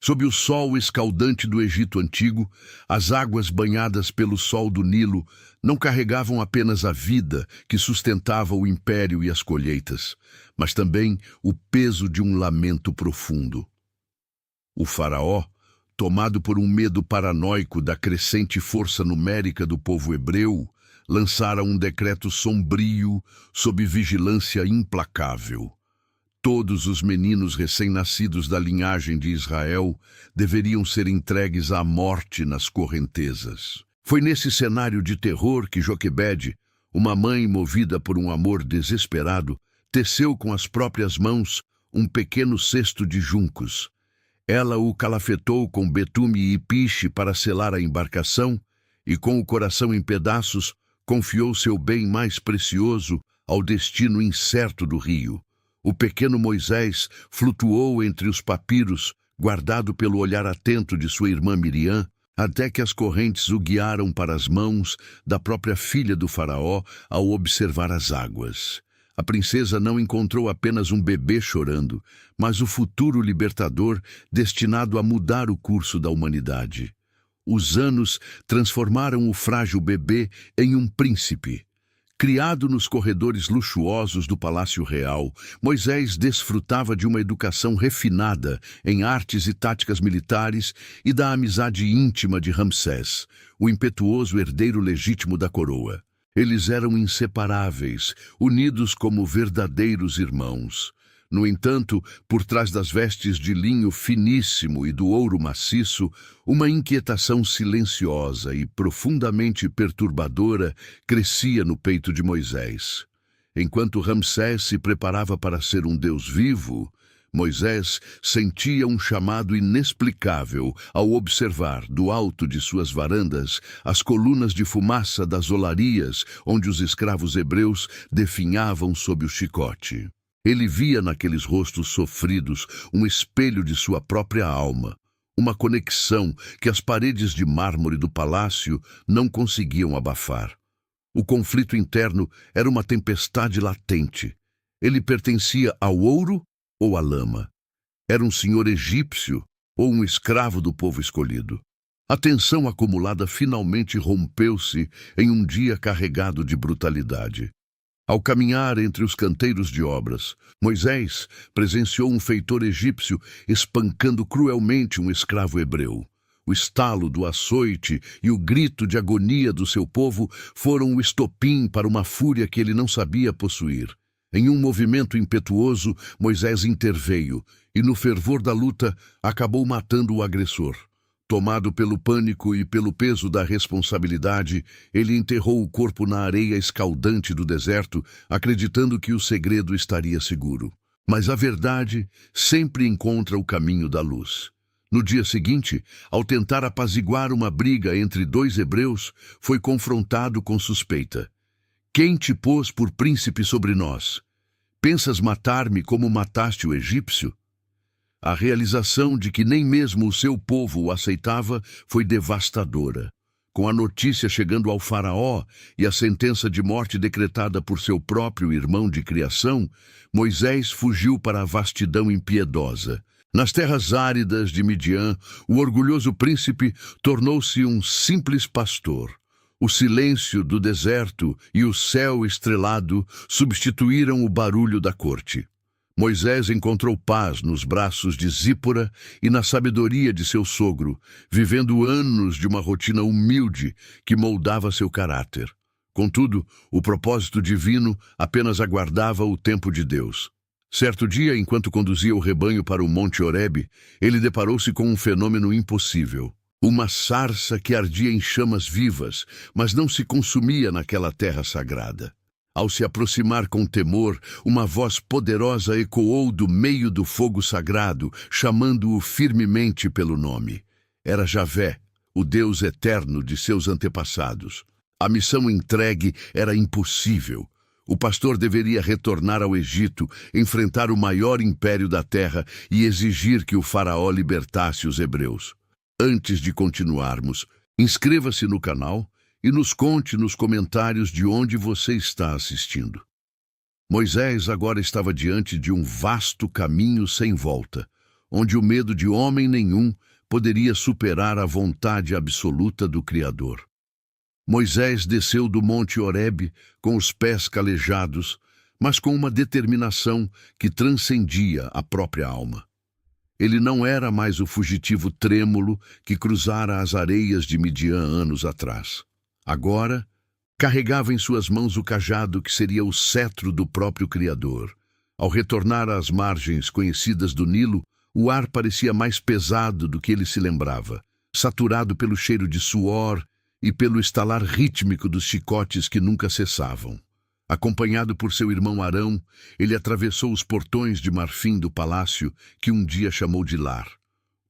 Sob o sol escaldante do Egito Antigo, as águas banhadas pelo sol do Nilo não carregavam apenas a vida que sustentava o império e as colheitas, mas também o peso de um lamento profundo. O faraó, tomado por um medo paranoico da crescente força numérica do povo hebreu, lançara um decreto sombrio sob vigilância implacável. Todos os meninos recém-nascidos da linhagem de Israel deveriam ser entregues à morte nas correntezas. Foi nesse cenário de terror que Joquebede, uma mãe movida por um amor desesperado, teceu com as próprias mãos um pequeno cesto de juncos. Ela o calafetou com betume e piche para selar a embarcação e, com o coração em pedaços, confiou seu bem mais precioso ao destino incerto do rio. O pequeno Moisés flutuou entre os papiros, guardado pelo olhar atento de sua irmã Miriam, até que as correntes o guiaram para as mãos da própria filha do faraó ao observar as águas. A princesa não encontrou apenas um bebê chorando, mas o futuro libertador destinado a mudar o curso da humanidade. Os anos transformaram o frágil bebê em um príncipe. Criado nos corredores luxuosos do Palácio Real, Moisés desfrutava de uma educação refinada em artes e táticas militares e da amizade íntima de Ramsés, o impetuoso herdeiro legítimo da coroa. Eles eram inseparáveis, unidos como verdadeiros irmãos. No entanto, por trás das vestes de linho finíssimo e do ouro maciço, uma inquietação silenciosa e profundamente perturbadora crescia no peito de Moisés. Enquanto Ramsés se preparava para ser um deus vivo, Moisés sentia um chamado inexplicável ao observar, do alto de suas varandas, as colunas de fumaça das olarias onde os escravos hebreus definhavam sob o chicote. Ele via naqueles rostos sofridos um espelho de sua própria alma, uma conexão que as paredes de mármore do palácio não conseguiam abafar. O conflito interno era uma tempestade latente. Ele pertencia ao ouro ou à lama? Era um senhor egípcio ou um escravo do povo escolhido? A tensão acumulada finalmente rompeu-se em um dia carregado de brutalidade. Ao caminhar entre os canteiros de obras, Moisés presenciou um feitor egípcio espancando cruelmente um escravo hebreu. O estalo do açoite e o grito de agonia do seu povo foram o estopim para uma fúria que ele não sabia possuir. Em um movimento impetuoso, Moisés interveio e, no fervor da luta, acabou matando o agressor. Tomado pelo pânico e pelo peso da responsabilidade, ele enterrou o corpo na areia escaldante do deserto, acreditando que o segredo estaria seguro. Mas a verdade sempre encontra o caminho da luz. No dia seguinte, ao tentar apaziguar uma briga entre dois hebreus, foi confrontado com suspeita. Quem te pôs por príncipe sobre nós? Pensas matar-me como mataste o egípcio? A realização de que nem mesmo o seu povo o aceitava foi devastadora. Com a notícia chegando ao faraó e a sentença de morte decretada por seu próprio irmão de criação, Moisés fugiu para a vastidão impiedosa. Nas terras áridas de Midian, o orgulhoso príncipe tornou-se um simples pastor. O silêncio do deserto e o céu estrelado substituíram o barulho da corte. Moisés encontrou paz nos braços de Zípora e na sabedoria de seu sogro, vivendo anos de uma rotina humilde que moldava seu caráter. Contudo, o propósito divino apenas aguardava o tempo de Deus. Certo dia, enquanto conduzia o rebanho para o Monte Horebe, ele deparou-se com um fenômeno impossível. Uma sarça que ardia em chamas vivas, mas não se consumia naquela terra sagrada. Ao se aproximar com temor, uma voz poderosa ecoou do meio do fogo sagrado, chamando-o firmemente pelo nome. Era Javé, o Deus eterno de seus antepassados. A missão entregue era impossível. O pastor deveria retornar ao Egito, enfrentar o maior império da terra e exigir que o faraó libertasse os hebreus. Antes de continuarmos, inscreva-se no canal e nos conte nos comentários de onde você está assistindo. Moisés agora estava diante de um vasto caminho sem volta. onde o medo de homem nenhum poderia superar a vontade absoluta do Criador. Moisés desceu do monte Horebe com os pés calejados, mas com uma determinação que transcendia a própria alma. Ele não era mais o fugitivo trêmulo que cruzara as areias de Midian anos atrás. Agora, carregava em suas mãos o cajado que seria o cetro do próprio Criador. Ao retornar às margens conhecidas do Nilo, o ar parecia mais pesado do que ele se lembrava, saturado pelo cheiro de suor e pelo estalar rítmico dos chicotes que nunca cessavam. Acompanhado por seu irmão Arão, ele atravessou os portões de marfim do palácio que um dia chamou de lar.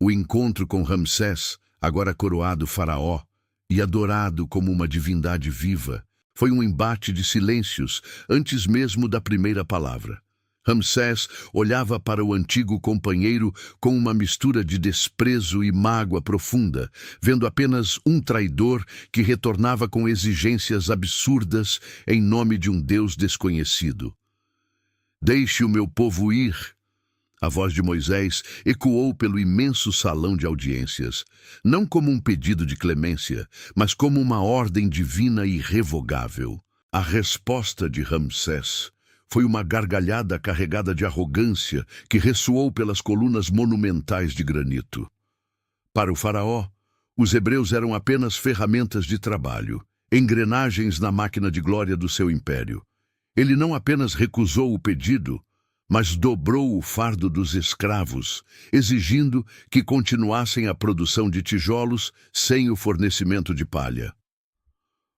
O encontro com Ramsés, agora coroado faraó e adorado como uma divindade viva, foi um embate de silêncios antes mesmo da primeira palavra. Ramsés olhava para o antigo companheiro com uma mistura de desprezo e mágoa profunda, vendo apenas um traidor que retornava com exigências absurdas em nome de um Deus desconhecido. "Deixe o meu povo ir." A voz de Moisés ecoou pelo imenso salão de audiências, não como um pedido de clemência, mas como uma ordem divina irrevogável. A resposta de Ramsés foi uma gargalhada carregada de arrogância que ressoou pelas colunas monumentais de granito. Para o faraó, os hebreus eram apenas ferramentas de trabalho, engrenagens na máquina de glória do seu império. Ele não apenas recusou o pedido, mas dobrou o fardo dos escravos, exigindo que continuassem a produção de tijolos sem o fornecimento de palha.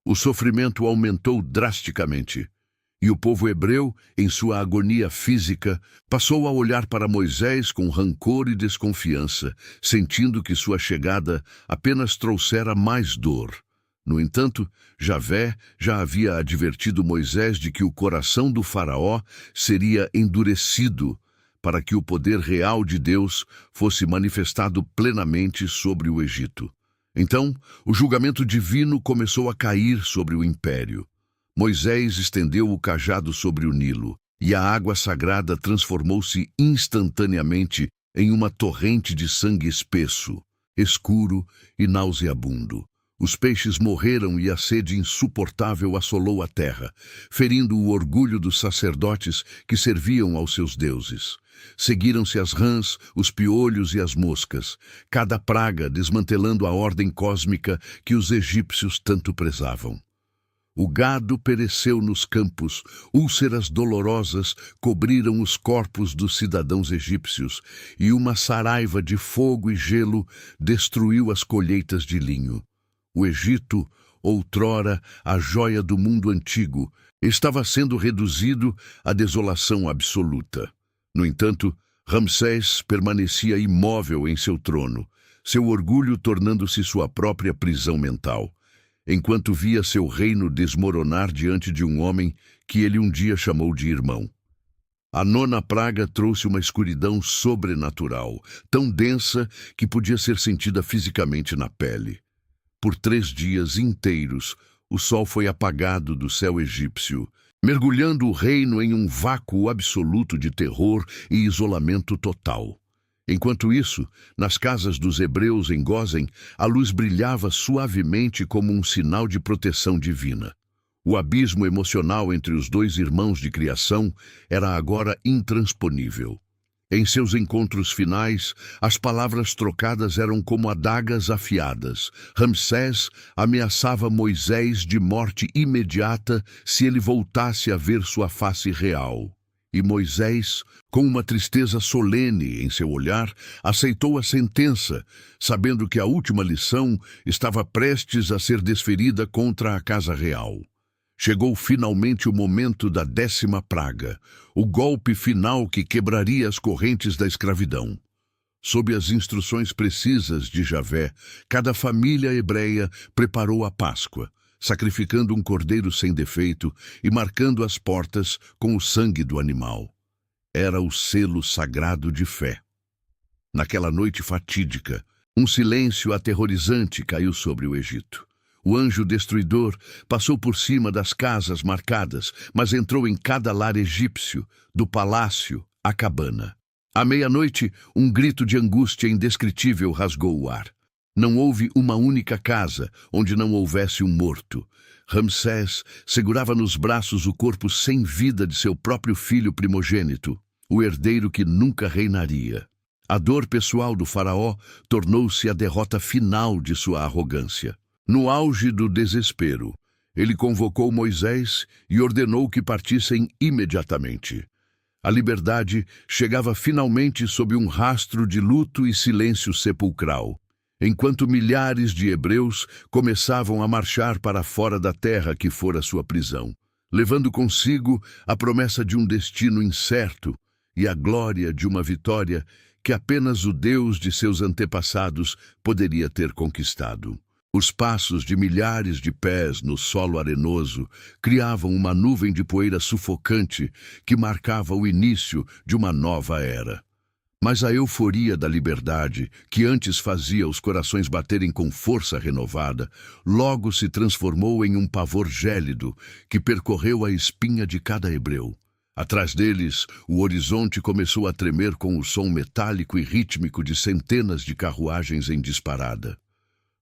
O sofrimento aumentou drasticamente, e o povo hebreu, em sua agonia física, passou a olhar para Moisés com rancor e desconfiança, sentindo que sua chegada apenas trouxera mais dor. No entanto, Javé já havia advertido Moisés de que o coração do faraó seria endurecido para que o poder real de Deus fosse manifestado plenamente sobre o Egito. Então, o julgamento divino começou a cair sobre o império. Moisés estendeu o cajado sobre o Nilo, e a água sagrada transformou-se instantaneamente em uma torrente de sangue espesso, escuro e nauseabundo. Os peixes morreram e a sede insuportável assolou a terra, ferindo o orgulho dos sacerdotes que serviam aos seus deuses. Seguiram-se as rãs, os piolhos e as moscas, cada praga desmantelando a ordem cósmica que os egípcios tanto prezavam. O gado pereceu nos campos, úlceras dolorosas cobriram os corpos dos cidadãos egípcios, e uma saraiva de fogo e gelo destruiu as colheitas de linho. O Egito, outrora a joia do mundo antigo, estava sendo reduzido à desolação absoluta. No entanto, Ramsés permanecia imóvel em seu trono, seu orgulho tornando-se sua própria prisão mental, enquanto via seu reino desmoronar diante de um homem que ele um dia chamou de irmão. A nona praga trouxe uma escuridão sobrenatural, tão densa que podia ser sentida fisicamente na pele. Por 3 dias inteiros, o sol foi apagado do céu egípcio, mergulhando o reino em um vácuo absoluto de terror e isolamento total. Enquanto isso, nas casas dos hebreus em Gósen, a luz brilhava suavemente como um sinal de proteção divina. O abismo emocional entre os 2 irmãos de criação era agora intransponível. Em seus encontros finais, as palavras trocadas eram como adagas afiadas. Ramsés ameaçava Moisés de morte imediata se ele voltasse a ver sua face real. E Moisés, com uma tristeza solene em seu olhar, aceitou a sentença, sabendo que a última lição estava prestes a ser desferida contra a casa real. Chegou finalmente o momento da 10ª praga, o golpe final que quebraria as correntes da escravidão. Sob as instruções precisas de Javé, cada família hebreia preparou a Páscoa, sacrificando um cordeiro sem defeito e marcando as portas com o sangue do animal. Era o selo sagrado de fé. Naquela noite fatídica, um silêncio aterrorizante caiu sobre o Egito. O anjo destruidor passou por cima das casas marcadas, mas entrou em cada lar egípcio, do palácio à cabana. À meia-noite, um grito de angústia indescritível rasgou o ar. Não houve uma única casa onde não houvesse um morto. Ramsés segurava nos braços o corpo sem vida de seu próprio filho primogênito, o herdeiro que nunca reinaria. A dor pessoal do faraó tornou-se a derrota final de sua arrogância. No auge do desespero, ele convocou Moisés e ordenou que partissem imediatamente. A liberdade chegava finalmente sob um rastro de luto e silêncio sepulcral, enquanto milhares de hebreus começavam a marchar para fora da terra que fora sua prisão, levando consigo a promessa de um destino incerto e a glória de uma vitória que apenas o Deus de seus antepassados poderia ter conquistado. Os passos de milhares de pés no solo arenoso criavam uma nuvem de poeira sufocante que marcava o início de uma nova era. Mas a euforia da liberdade, que antes fazia os corações baterem com força renovada, logo se transformou em um pavor gélido que percorreu a espinha de cada hebreu. Atrás deles, o horizonte começou a tremer com o som metálico e rítmico de centenas de carruagens em disparada.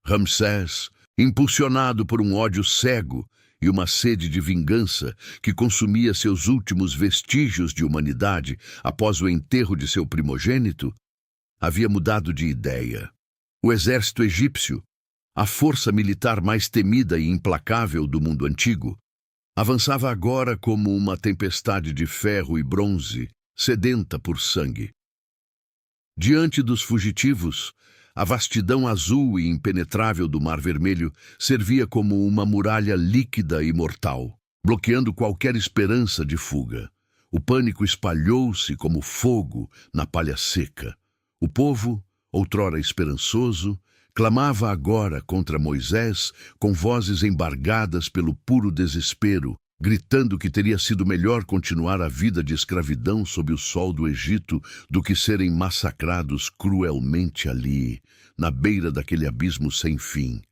Ramsés, impulsionado por um ódio cego e uma sede de vingança que consumia seus últimos vestígios de humanidade após o enterro de seu primogênito, havia mudado de ideia. O exército egípcio, a força militar mais temida e implacável do mundo antigo, avançava agora como uma tempestade de ferro e bronze, sedenta por sangue. Diante dos fugitivos, a vastidão azul e impenetrável do Mar Vermelho servia como uma muralha líquida e mortal, bloqueando qualquer esperança de fuga. O pânico espalhou-se como fogo na palha seca. O povo, outrora esperançoso, clamava agora contra Moisés com vozes embargadas pelo puro desespero, gritando que teria sido melhor continuar a vida de escravidão sob o sol do Egito do que serem massacrados cruelmente ali, na beira daquele abismo sem fim.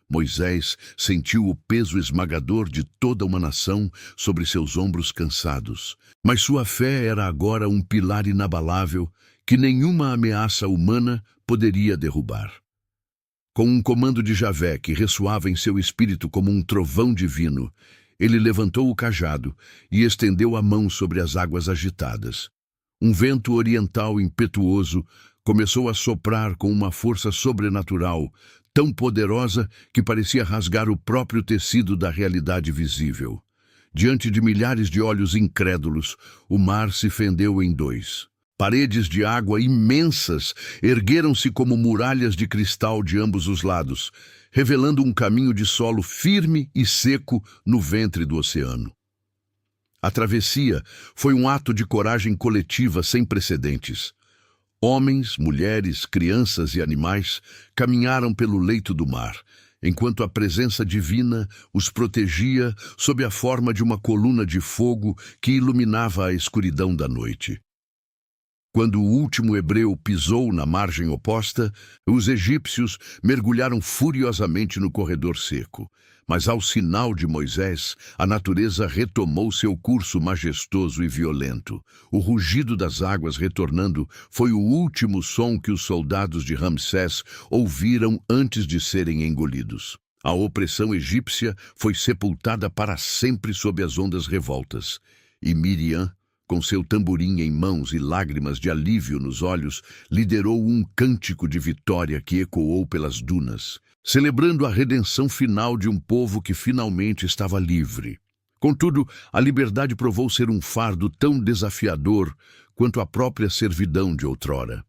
Moisés sentiu o peso esmagador de toda uma nação sobre seus ombros cansados, mas sua fé era agora um pilar inabalável que nenhuma ameaça humana poderia derrubar. Com um comando de Javé que ressoava em seu espírito como um trovão divino, ele levantou o cajado e estendeu a mão sobre as águas agitadas. Um vento oriental impetuoso começou a soprar com uma força sobrenatural, tão poderosa que parecia rasgar o próprio tecido da realidade visível. Diante de milhares de olhos incrédulos, o mar se fendeu em dois. Paredes de água imensas ergueram-se como muralhas de cristal de ambos os lados, revelando um caminho de solo firme e seco no ventre do oceano. A travessia foi um ato de coragem coletiva sem precedentes. Homens, mulheres, crianças e animais caminharam pelo leito do mar, enquanto a presença divina os protegia sob a forma de uma coluna de fogo que iluminava a escuridão da noite. Quando o último hebreu pisou na margem oposta, os egípcios mergulharam furiosamente no corredor seco. Mas ao sinal de Moisés, a natureza retomou seu curso majestoso e violento. O rugido das águas retornando foi o último som que os soldados de Ramsés ouviram antes de serem engolidos. A opressão egípcia foi sepultada para sempre sob as ondas revoltas. E Miriam, com seu tamborim em mãos e lágrimas de alívio nos olhos, liderou um cântico de vitória que ecoou pelas dunas, celebrando a redenção final de um povo que finalmente estava livre. Contudo, a liberdade provou ser um fardo tão desafiador quanto a própria servidão de outrora.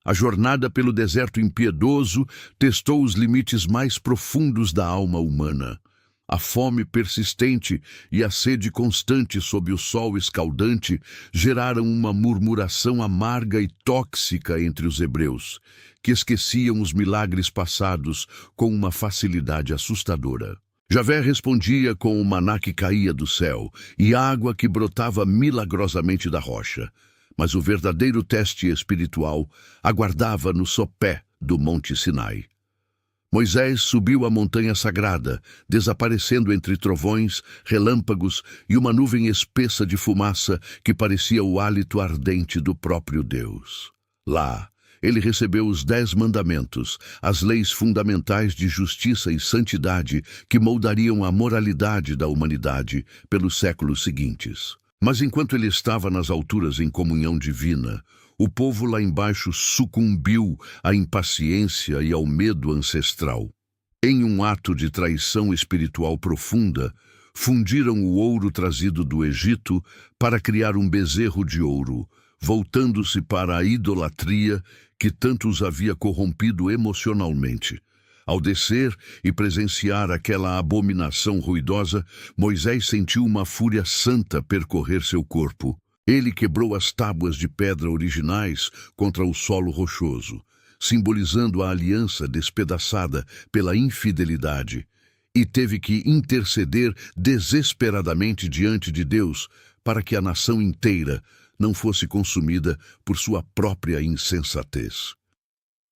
A jornada pelo deserto impiedoso testou os limites mais profundos da alma humana. A fome persistente e a sede constante sob o sol escaldante geraram uma murmuração amarga e tóxica entre os hebreus, que esqueciam os milagres passados com uma facilidade assustadora. Javé respondia com o maná que caía do céu e água que brotava milagrosamente da rocha, mas o verdadeiro teste espiritual aguardava no sopé do Monte Sinai. Moisés subiu a montanha sagrada, desaparecendo entre trovões, relâmpagos e uma nuvem espessa de fumaça que parecia o hálito ardente do próprio Deus. Lá, ele recebeu os 10 mandamentos, as leis fundamentais de justiça e santidade que moldariam a moralidade da humanidade pelos séculos seguintes. Mas enquanto ele estava nas alturas em comunhão divina, o povo lá embaixo sucumbiu à impaciência e ao medo ancestral. Em um ato de traição espiritual profunda, fundiram o ouro trazido do Egito para criar um bezerro de ouro, voltando-se para a idolatria que tanto os havia corrompido emocionalmente. Ao descer e presenciar aquela abominação ruidosa, Moisés sentiu uma fúria santa percorrer seu corpo. Ele quebrou as tábuas de pedra originais contra o solo rochoso, simbolizando a aliança despedaçada pela infidelidade, e teve que interceder desesperadamente diante de Deus para que a nação inteira não fosse consumida por sua própria insensatez.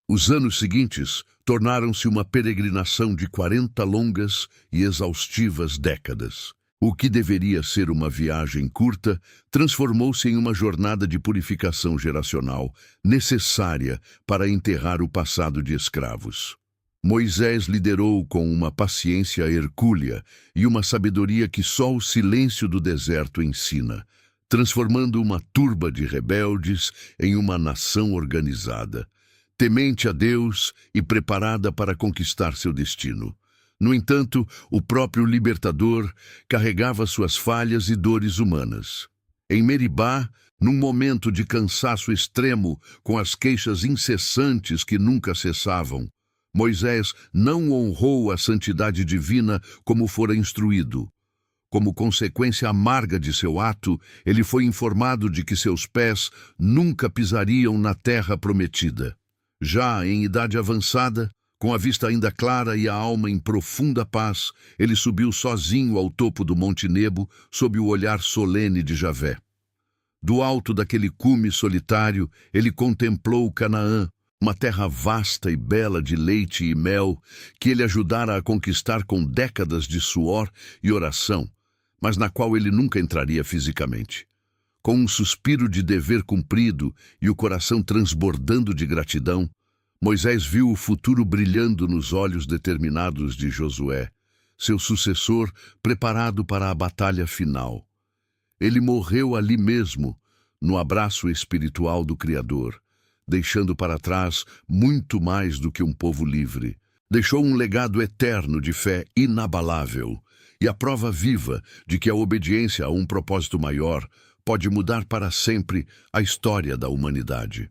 Os anos seguintes tornaram-se uma peregrinação de 40 longas e exaustivas décadas. O que deveria ser uma viagem curta transformou-se em uma jornada de purificação geracional necessária para enterrar o passado de escravos. Moisés liderou com uma paciência hercúlea e uma sabedoria que só o silêncio do deserto ensina, transformando uma turba de rebeldes em uma nação organizada, temente a Deus e preparada para conquistar seu destino. No entanto, o próprio libertador carregava suas falhas e dores humanas. Em Meribá, num momento de cansaço extremo, com as queixas incessantes que nunca cessavam, Moisés não honrou a santidade divina como fora instruído. Como consequência amarga de seu ato, ele foi informado de que seus pés nunca pisariam na terra prometida. Já em idade avançada, com a vista ainda clara e a alma em profunda paz, ele subiu sozinho ao topo do Monte Nebo, sob o olhar solene de Javé. Do alto daquele cume solitário, ele contemplou Canaã, uma terra vasta e bela de leite e mel, que ele ajudara a conquistar com décadas de suor e oração, mas na qual ele nunca entraria fisicamente. Com um suspiro de dever cumprido e o coração transbordando de gratidão, Moisés viu o futuro brilhando nos olhos determinados de Josué, seu sucessor preparado para a batalha final. Ele morreu ali mesmo, no abraço espiritual do Criador, deixando para trás muito mais do que um povo livre. Deixou um legado eterno de fé inabalável e a prova viva de que a obediência a um propósito maior pode mudar para sempre a história da humanidade.